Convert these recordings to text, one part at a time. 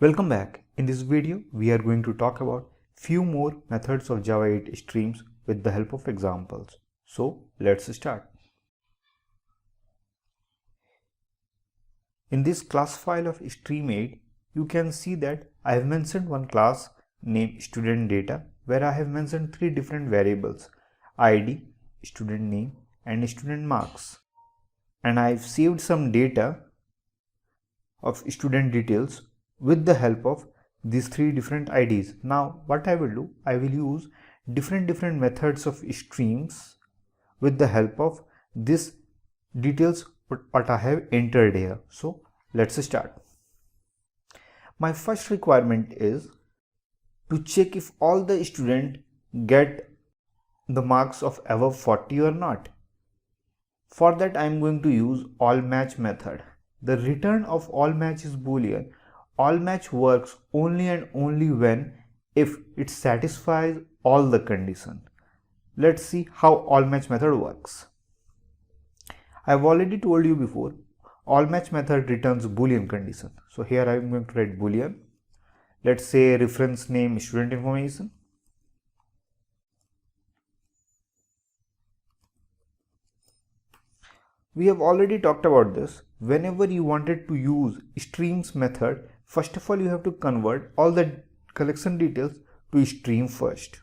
Welcome back. In this video, we are going to talk about few more methods of Java 8 streams with the help of examples. So let's start. In this class file of stream 8, you can see that I have mentioned one class named student data where I have mentioned three different variables: ID, student name and student marks. And I have saved some data of student details with the help of these three different IDs. Now what I will do, I will use different methods of streams with the help of these details what I have entered here. So let's start. My first requirement is to check if all the students get the marks of above 40 or not. For that I am going to use all match method. The return of all match is boolean. All match works only and only when if it satisfies all the condition. Let's see how all match method works. I have already told you before, all match method returns boolean condition. So here I am going to write boolean. Let's say reference name student information. We have already talked about this. Whenever you wanted to use streams method, first of all you have to convert all the collection details to stream first.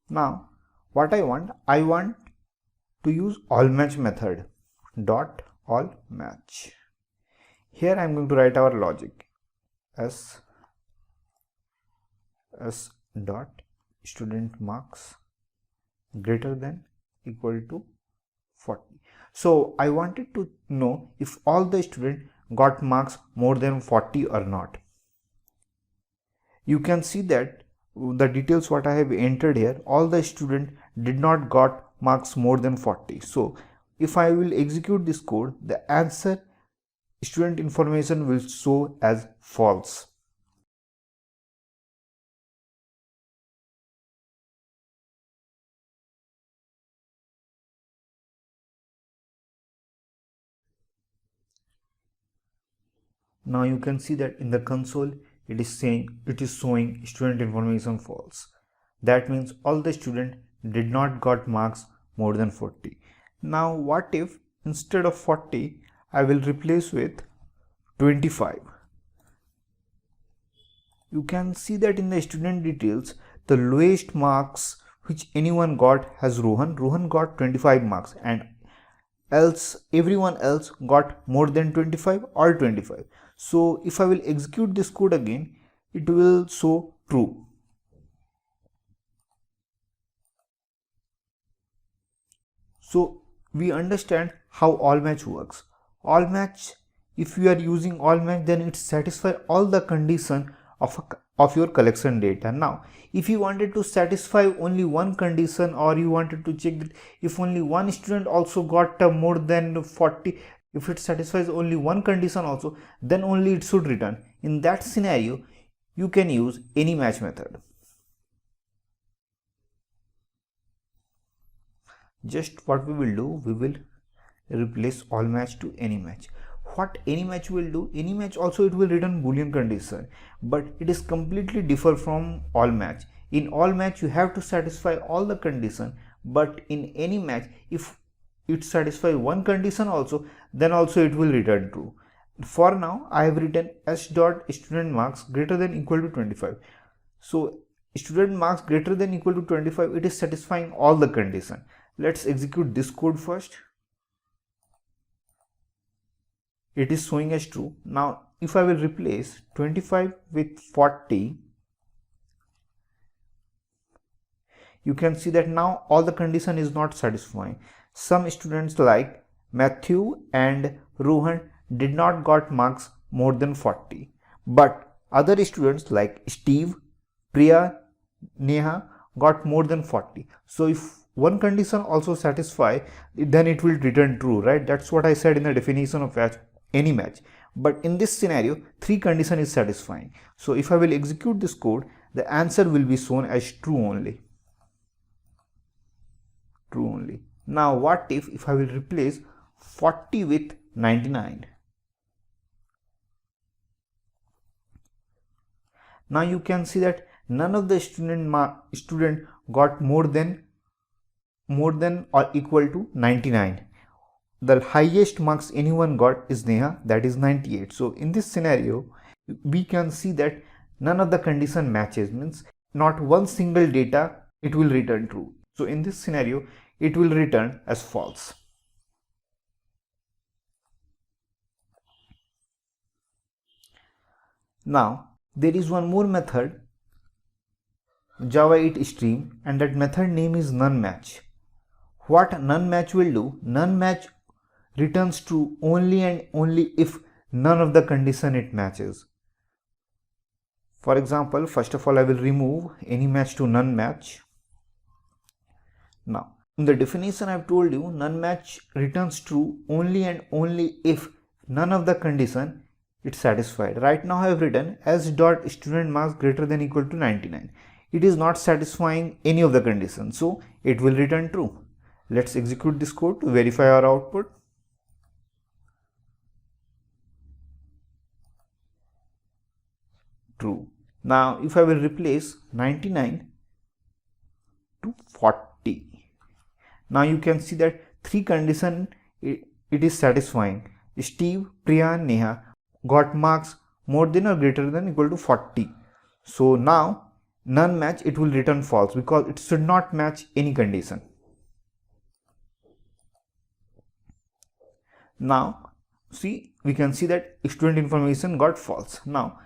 Now what I want to use all match method dot all match. Here I am going to write our logic s dot student marks greater than equal to 40. So I wanted to know if all the students got marks more than 40 or not. You can see that the details what I have entered here, all the students did not got marks more than 40. So if I will execute this code, the answer student information will show as false. Now you can see that in the console it is showing student information false. That means all the students did not got marks more than 40. Now what if instead of 40 I will replace with 25? You can see that in the student details the lowest marks which anyone got has Rohan. Rohan got 25 marks and else everyone else got more than 25 or 25. So if I will execute this code again, it will show true. So we understand how all match works. All match, if you are using all match, then it satisfies all the condition of your collection data. Now if you wanted to satisfy only one condition, or you wanted to check that if only one student also got more than 40, if it satisfies only one condition also, then only it should return. In that scenario you can use any match method. Just what we will do, we will replace all match to any match. What any match will do, any match also it will return boolean condition, but it is completely different from all match. In all match you have to satisfy all the condition, but in any match if it satisfies one condition also, then also it will return true. For now I have written s dot student marks greater than equal to 25. So student marks greater than equal to 25, it is satisfying all the condition. Let's execute this code first. It is showing as true. Now if I will replace 25 with 40, you can see that now all the condition is not satisfying. Some students like Matthew and Rohan did not got marks more than 40, but other students like Steve, Priya, Neha got more than 40. So if one condition also satisfy, then it will return true, right? That's what I said in the definition of any match. But in this scenario, three condition is satisfying. So if I will execute this code, the answer will be shown as true only. True only. Now what if I will replace 40 with 99? Now you can see that none of the student got more than or equal to 99. The highest marks anyone got is Neha, that is 98. So in this scenario, we can see that none of the condition matches, means not one single data it will return true. So in this scenario, it will return as false. Now there is one more method, Java 8 stream, and that method name is none match. What none match will do? None match returns true only and only if none of the condition it matches. For example, first of all, I will remove any match to none match. Now, in the definition I have told you, none match returns true only and only if none of the condition is satisfied. Right now I have written as dot student marks greater than equal to 99. It is not satisfying any of the conditions, so it will return true. Let's execute this code to verify our output. True. Now if I will replace 99 to 40, now you can see that three condition it is satisfying. Steve, Priya and Neha got marks more than or greater than equal to 40. So now none match, it will return false because it should not match any condition. Now see, we can see that student information got false. Now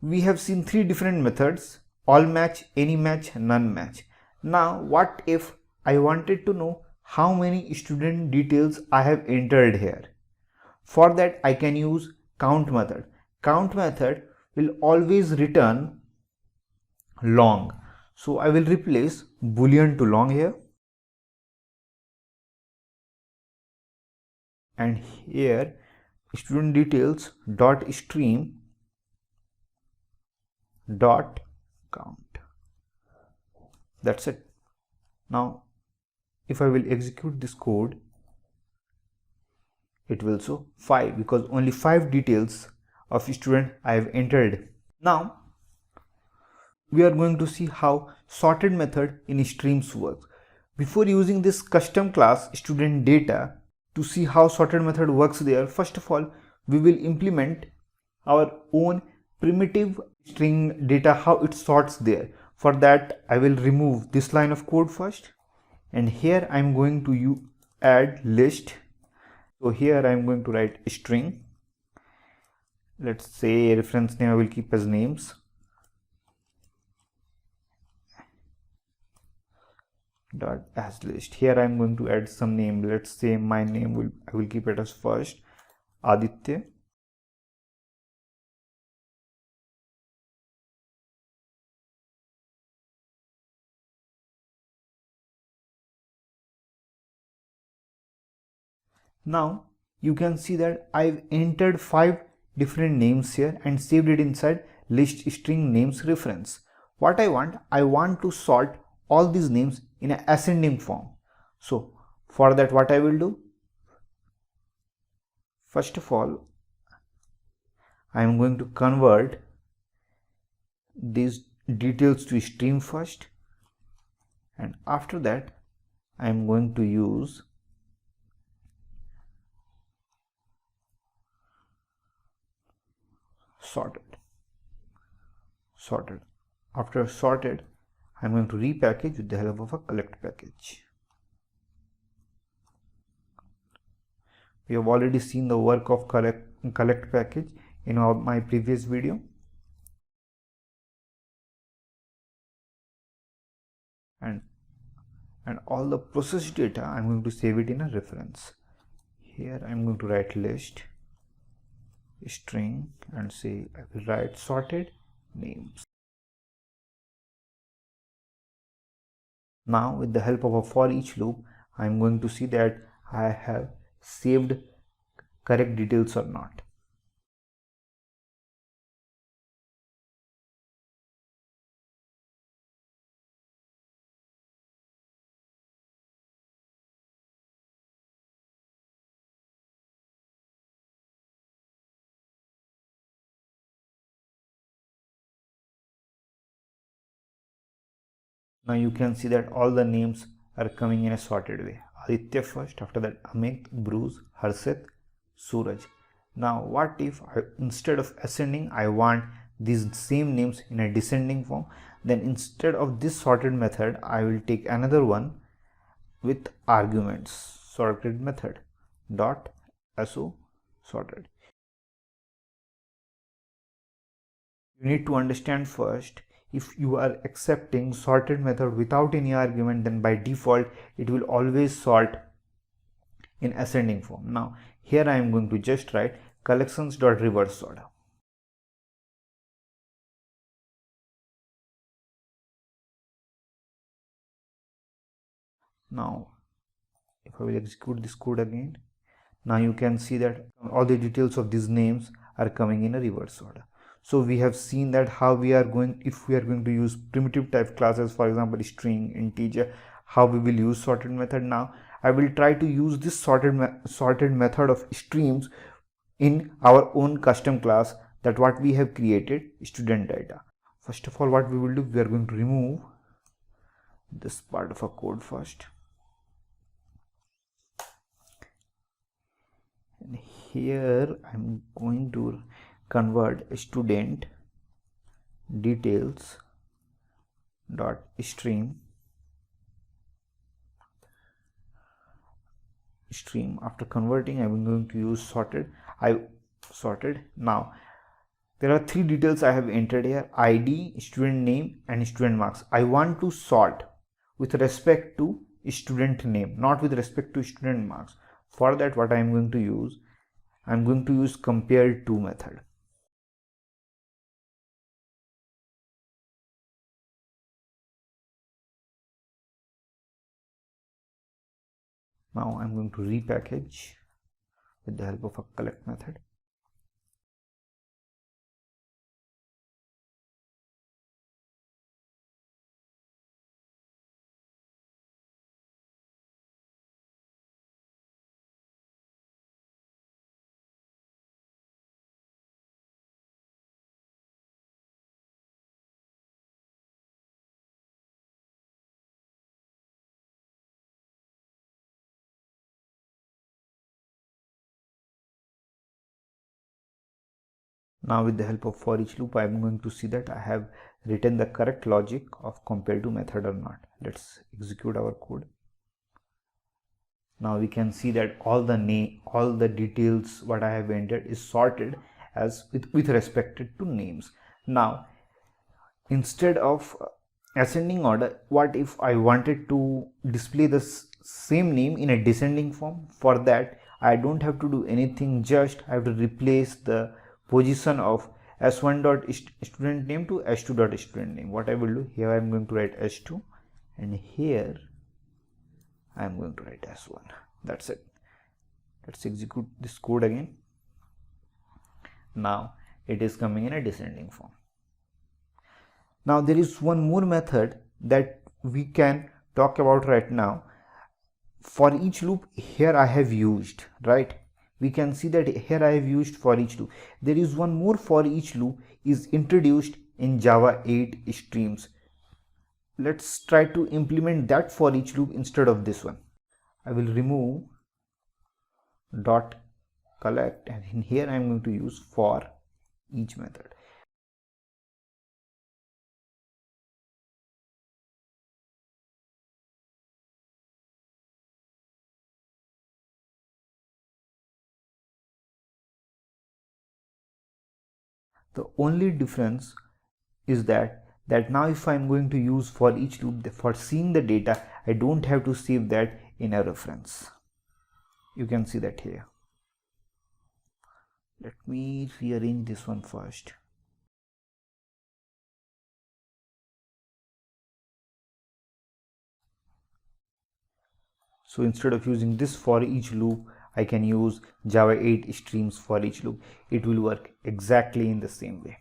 we have seen three different methods: all match, any match, none match. Now what if I wanted to know how many student details I have entered here? For that I can use count method. Count method will always return long. So I will replace boolean to long here, and here student details dot stream dot count. That's it. Now if I will execute this code, it will show 5 because only 5 details of student I have entered. Now we are going to see how sorted method in streams works. Before using this custom class student data, to see how sorted method works there, first of all we will implement our own primitive string data, how it sorts there. For that I will remove this line of code first, and here I am going to add list. So here I am going to write string. Let's say reference name I will keep as names. Dot as list. Here I am going to add some name. Let's say my name I will keep it as first Aditya. Now you can see that I've entered 5 different names here and saved it inside list string names reference. What I want to sort all these names in an ascending form. So for that what I will do, first of all I am going to convert these details to stream first, and after that I am going to use sorted. After sorted, I am going to repackage with the help of a collect package. We have already seen the work of collect package in my previous video, and all the process data I am going to save it in a reference. Here I am going to write list string and say I will write sorted names. Now with the help of a for each loop, I am going to see that I have saved correct details or not. Now you can see that all the names are coming in a sorted way. Aditya first, after that Amit, Bruce, Harshit, Suraj. Now what if instead of ascending I want these same names in a descending form? Then instead of this sorted method I will take another one with arguments, sorted method dot so sorted. You need to understand first, if you are accepting sorted method without any argument, then by default it will always sort in ascending form. Now here I am going to just write collections dot reverse order. Now if I will execute this code again, now you can see that all the details of these names are coming in a reverse order. So we have seen that how we are going, if we are going to use primitive type classes, for example string, integer, how we will use sorted method. Now I will try to use this sorted method of streams in our own custom class, that what we have created, student data. First of all, what we will do, we are going to remove this part of our code first. And here I'm going to convert student details dot stream. After converting, I'm going to use sorted. Now there are three details I have entered here: ID, student name, and student marks. I want to sort with respect to student name, not with respect to student marks. For that, what I am going to use, I'm going to use compare to method. Now I'm going to repackage with the help of a collect method. Now with the help of for each loop, I am going to see that I have written the correct logic of compare to method or not. Let's execute our code. Now we can see that all the details what I have entered is sorted as with respect to names. Now instead of ascending order, what if I wanted to display the same name in a descending form? For that I don't have to do anything, just I have to replace the position of s1 dot student name to s2 dot student name. What I will do, here I am going to write s2 and here I am going to write s1. That's it. Let's execute this code again. Now it is coming in a descending form. Now there is one more method that we can talk about right now. For each loop, here I have used, right? We can see that here I have used for each loop. There is one more for each loop is introduced in Java 8 streams. Let's try to implement that for each loop instead of this one. I will remove dot collect, and in here I am going to use for each method. The only difference is that now if I am going to use for each loop, for seeing the data, I don't have to save that in a reference. You can see that here. Let me rearrange this one first. So instead of using this for each loop, I can use Java 8 streams for each loop. It will work exactly in the same way.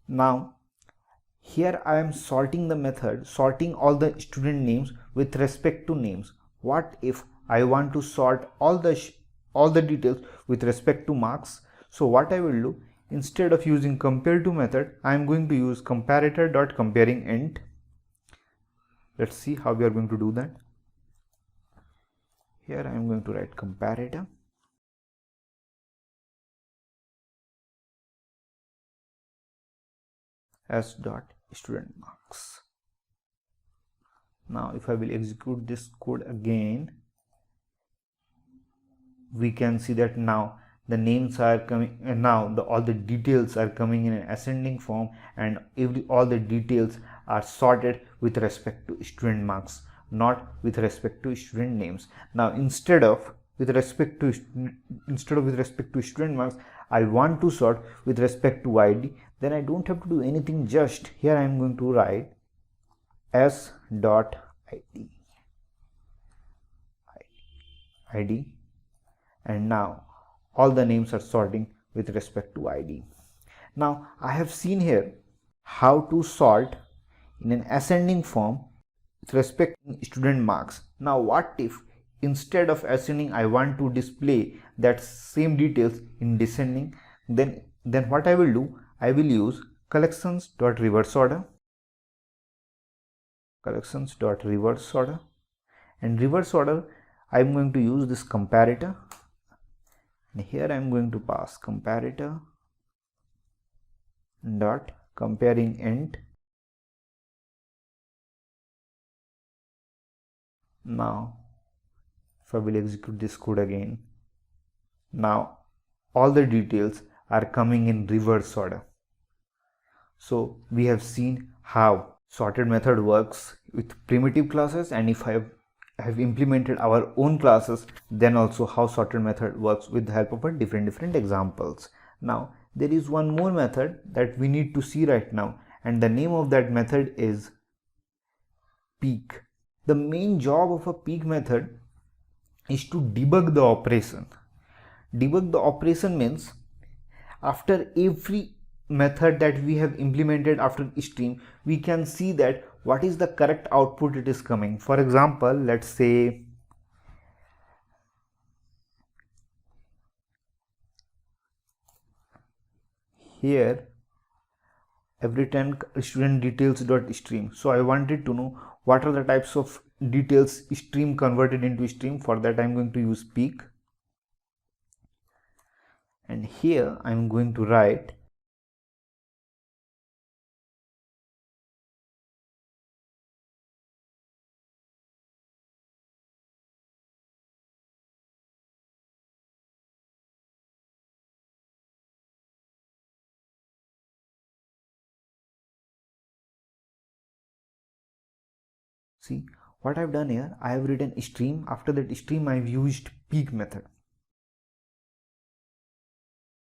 Now here I am sorting the method, sorting all the student names with respect to names. What if I want to sort all the details with respect to marks? So what I will do, instead of using compare to method, I am going to use comparator.comparingInt. Let's see how we are going to do that. Here I am going to write comparator s dot student marks. Now if I will execute this code again, we can see that now the names are coming, and now all the details are coming in an ascending form, and all the details are sorted with respect to student marks, not with respect to student names. Now instead of with respect to student marks, I want to sort with respect to ID. Then I don't have to do anything, just here I am going to write s dot id, and now all the names are sorting with respect to ID. Now I have seen here how to sort in an ascending form with respect to student marks. Now what if instead of ascending I want to display that same details in descending? Then what I will do, I will use collections.reverse order, and reverse order I am going to use this comparator, and here I am going to pass comparator dot comparing int. Now if I will execute this code again, now all the details are coming in reverse order. So we have seen how sorted method works with primitive classes, and if I have implemented our own classes, then also how sorted method works with the help of a different examples. Now there is one more method that we need to see right now, and the name of that method is peek. The main job of a peek method is to debug the operation. Debug the operation means after every method that we have implemented after stream, we can see that what is the correct output it is coming. For example, let's say here every time student details dot stream. So I wanted to know what are the types of details stream converted into stream. For that I am going to use peek, and here I am going to write see what I've done here. I have written stream, after that stream I've used peek method.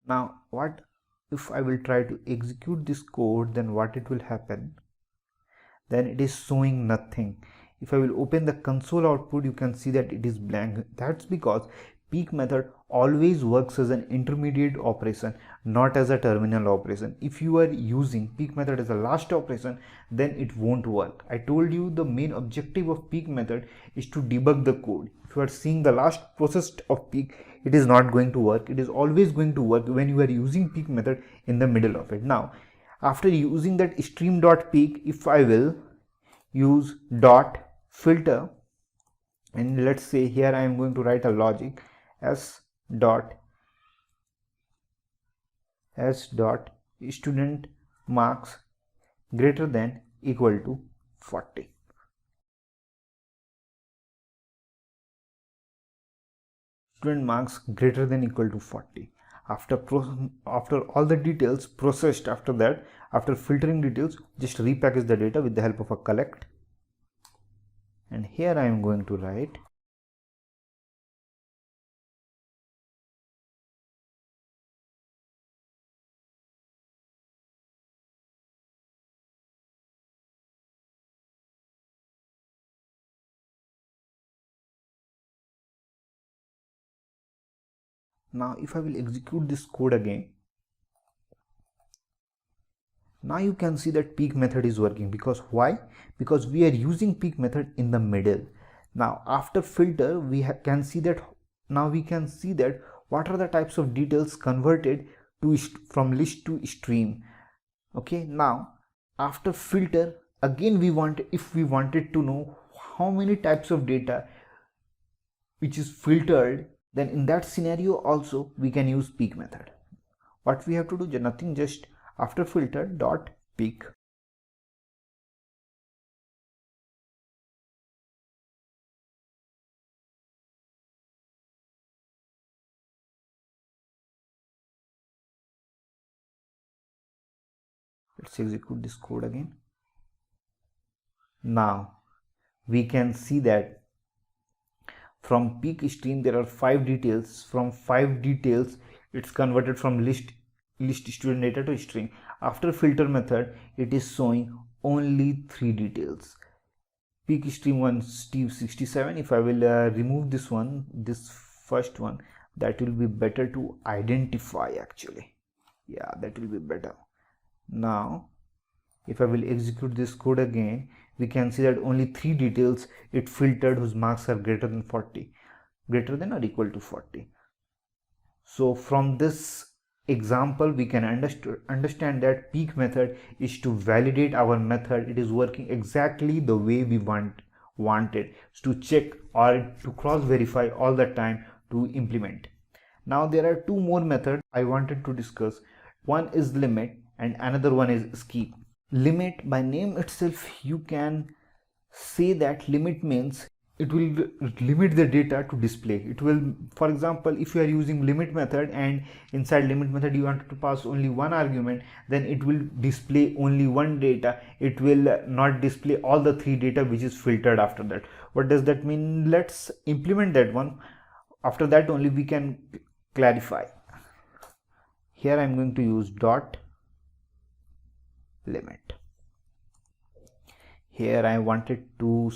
Now what if I will try to execute this code, then what it will happen? Then it is showing nothing. If I will open the console output, you can see that it is blank. That's because peek method always works as an intermediate operation, not as a terminal operation. If you are using peek method as a last operation, then it won't work. I told you the main objective of peek method is to debug the code. If you are seeing the last process of peek, it is not going to work. It is always going to work when you are using peek method in the middle of it. Now after using that stream.peek, if I will use dot filter, and let's say here I am going to write a logic s dot student marks greater than equal to 40. Student marks greater than equal to 40. After all the details processed, after that, after filtering details, just repackage the data with the help of a collect, and here I am going to write now. If I will execute this code again, now you can see that peek method is working. Because why? Because we are using peek method in the middle. Now after filter, we can see that now we can see that what are the types of details converted from list to stream. Okay, now after filter, again if we wanted to know how many types of data which is filtered, then in that scenario also we can use peek method. What we have to do, nothing, just after filter dot peek. Let's execute this code again. Now we can see that from peek stream there are 5 details. From 5 details it's converted from list student data to string. After filter method it is showing only 3 details. Peek stream 1 Steve 67. If I will remove this one, this first one, that will be better to identify actually. Yeah, that will be better. Now if I will execute this code again, we can see that only 3 details it filtered whose marks are greater than 40, greater than or equal to 40. So from this example we can understand that peek method is to validate our method. It is working exactly the way we want it, to check or to cross verify all the time to implement. Now there are 2 more methods I wanted to discuss. One is limit and another one is skip. Limit, by name itself you can say that limit means it will limit the data to display. It will, for example, if you are using limit method and inside limit method you want to pass only one argument, then it will display only one data. It will not display all the 3 data which is filtered after that. What does that mean? Let's implement that one. After that only we can clarify. Here I am going to use dot limit. Here I wanted to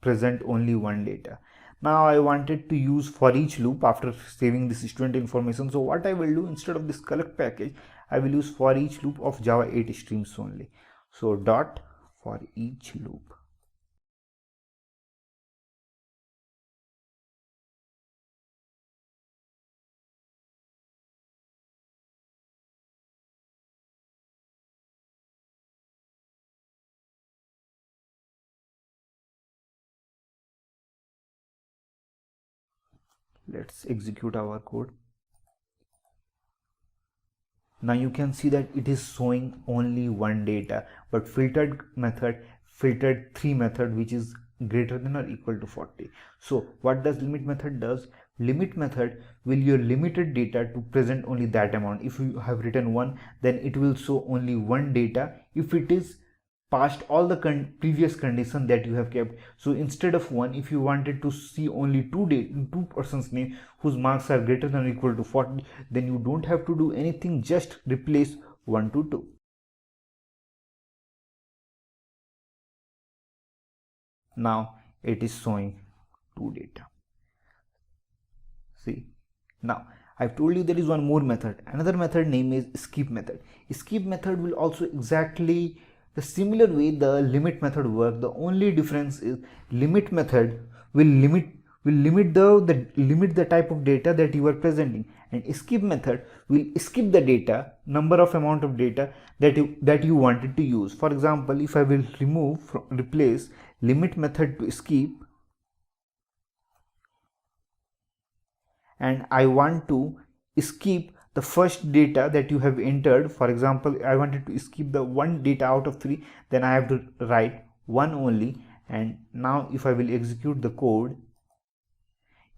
present only one data. Now I wanted to use for each loop after saving this student information. So what I will do, instead of this collect package, I will use for each loop of Java 8 streams only. So dot for each loop. Let's execute our code. Now you can see that it is showing only one data, but filtered method filtered 3 method which is greater than or equal to 40. So what does limit method does? Limit method will your limited data to present only that amount. If you have written 1, then it will show only one data if it is past all the previous condition that you have kept. So instead of 1, if you wanted to see only two persons name whose marks are greater than or equal to 40, then you don't have to do anything, just replace 1 to 2. Now it is showing 2 data. See, now I've told you there is one more method. Another method name is skip method. Skip method will also exactly the similar way the limit method works. The only difference is limit method will limit the type of data that you are presenting, and skip method will skip the data, amount of data that you wanted to use. For example, if I will replace limit method to skip, and I want to skip the first data that you have entered. For example, I wanted to skip the 1 data out of 3, then I have to write 1 only. And now if I will execute the code,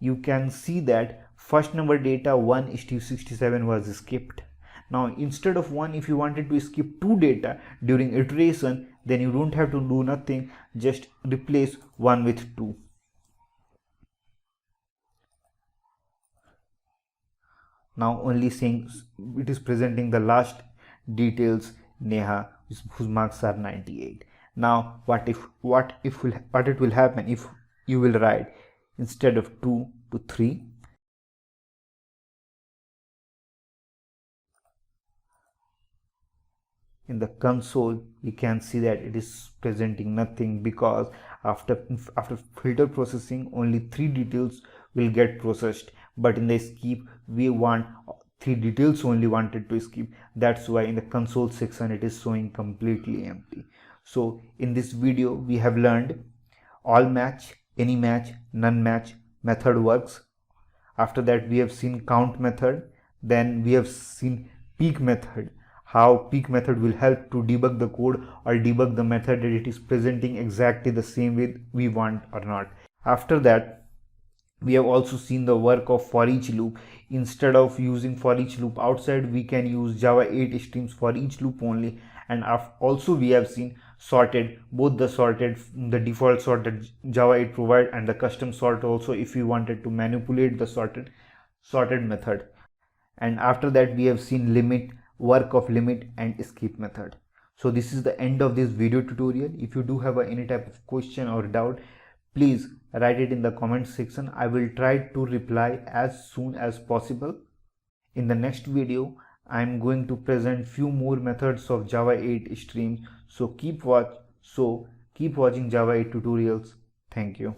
you can see that first number data 1 Steve 67 was skipped. Now instead of 1, if you wanted to skip 2 data during iteration, then you don't have to do nothing, just replace 1 with 2. Now only saying it is presenting the last details, Neha, whose marks are 98. Now what it will happen if you will write instead of 2 to 3, in the console we can see that it is presenting nothing, because after filter processing only 3 details will get processed, but in the skip we want 3 details only wanted to skip. That's why in the console section it is showing completely empty. So in this video we have learned all match, any match, none match method works. After that we have seen count method. Then we have seen peek method, how peek method will help to debug the code or debug the method that it is presenting exactly the same way we want or not. After that we have also seen the work of for each loop. Instead of using for each loop outside, we can use Java 8 streams for each loop only. And also we have seen sorted, both the sorted, the default sorted Java 8 provide and the custom sort also if you wanted to manipulate the sorted method. And after that we have seen limit, work of limit and skip method. So this is the end of this video tutorial. If you do have any type of question or doubt, please write it in the comment section. I will try to reply as soon as possible. In the next video, I am going to present few more methods of Java 8 streams. So keep watching Java 8 tutorials. Thank you.